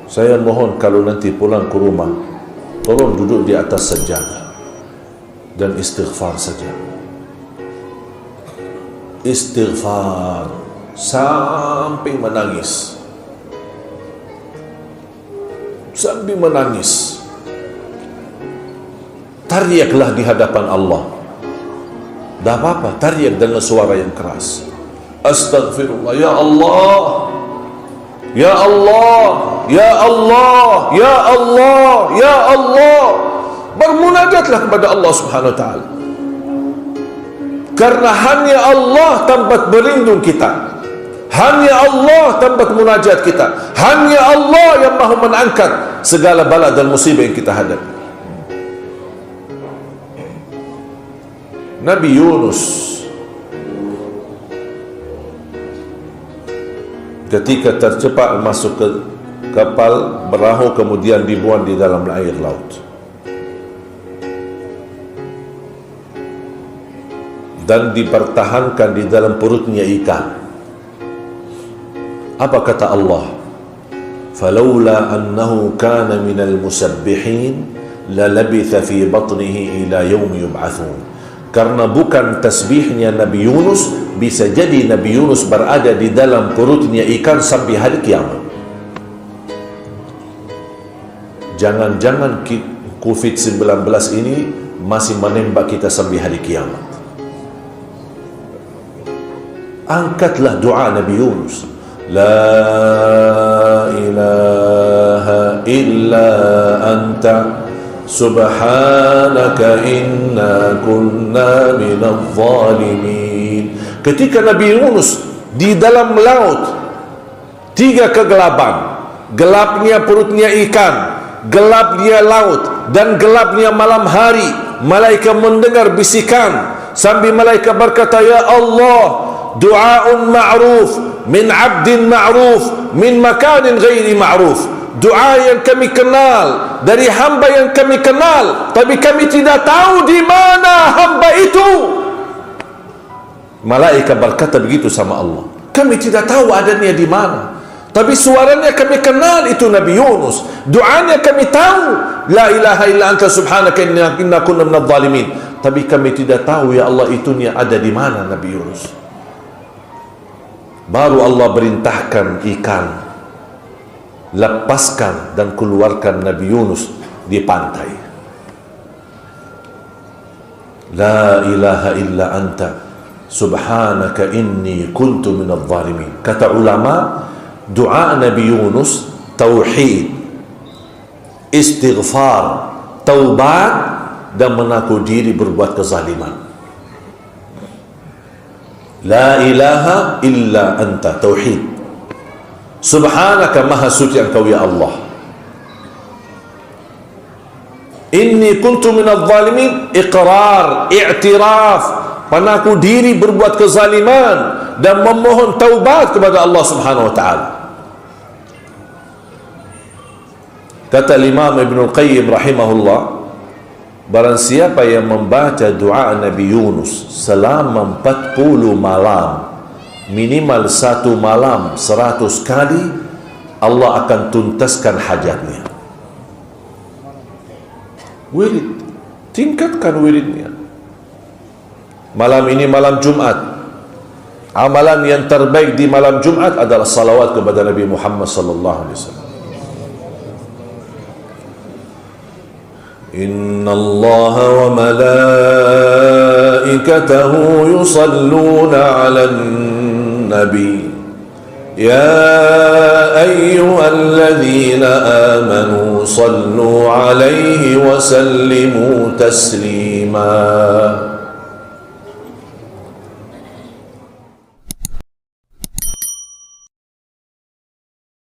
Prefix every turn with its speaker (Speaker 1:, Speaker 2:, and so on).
Speaker 1: Saya mohon kalau nanti pulang ke rumah, tolong duduk di atas sajadah dan istighfar saja. Istighfar sampai menangis. Sampai menangis. Tariaklah di hadapan Allah. Tak apa-apa, tariak dengan suara yang keras. Astaghfirullah, ya Allah, ya Allah, ya Allah, ya Allah, ya Allah. Bermunajatlah kepada Allah Subhanahu wa taala. Karena hanya Allah tempat berlindung kita. Hanya Allah tempat munajat kita. Hanya Allah yang mahu mengangkat segala bala dan musibah yang kita hadapi. Nabi Yunus ketika tercepat masuk ke kapal perahu, kemudian dibuang di dalam air laut dan dipertahankan di dalam perutnya ikan. Apa kata Allah? Falaula annahu kana minal musabbihin lalabitha fi batnihi ila yaumi yub'atsun. Karena bukan tasbihnya Nabi Yunus, bisa jadi Nabi Yunus berada di dalam perutnya ikan sampai hari kiamat. Jangan-jangan COVID-19 ini masih menembak kita sampai hari kiamat. Angkatlah doa Nabi Yunus. La ilaha illa anta subhanaka inna kunna minadh zalimin. Ketika Nabi Yunus di dalam laut, 3 kegelapan, gelapnya perutnya ikan, gelapnya laut, dan gelapnya malam hari, malaikat mendengar bisikan sambil malaikat berkata, ya Allah, du'aun ma'ruf min 'abdin ma'ruf min makanin ghairi ma'ruf. Doa yang kami kenal dari hamba yang kami kenal, tapi kami tidak tahu di mana hamba itu. Malaikat berkata begitu sama Allah. Kami tidak tahu adanya di mana, tapi suaranya kami kenal, itu Nabi Yunus. Doanya kami tahu, la ilaha illa anta subhanaka inna kunna minadh zalimin. Tapi kami tidak tahu ya Allah itunya ada di mana Nabi Yunus. Baru Allah perintahkan ikan, lepaskan dan keluarkan Nabi Yunus di pantai. La ilaha illa anta subhanaka inni kuntu minadh zalimin. Kata ulama, doa Nabi Yunus tauhid, istighfar, taubat, dan mengaku diri berbuat kezaliman. La ilaha illa anta, tauhid. Subhanaka, maha suci engkau ya Allah. Inni kuntu minadh zalimin, iqrar, i'tiraf, pengaku diri berbuat kezaliman dan memohon taubat kepada Allah Subhanahu wa taala. Kata Imam Ibn Qayyim rahimahullah, barang siapa yang membaca doa Nabi Yunus selama 40 malam, minimal 1 malam 100 kali, Allah akan tuntaskan hajatnya. Wirid, tingkatkan wiridnya. Malam ini malam Jumat, amalan yang terbaik di malam Jumat adalah salawat kepada Nabi Muhammad sallallahu alaihi wasallam. Inna Allah wa malaikatahu yusalluna 'alan nabi ya ayyuhalladzina amanu sallu 'alaihi wa sallimu taslima.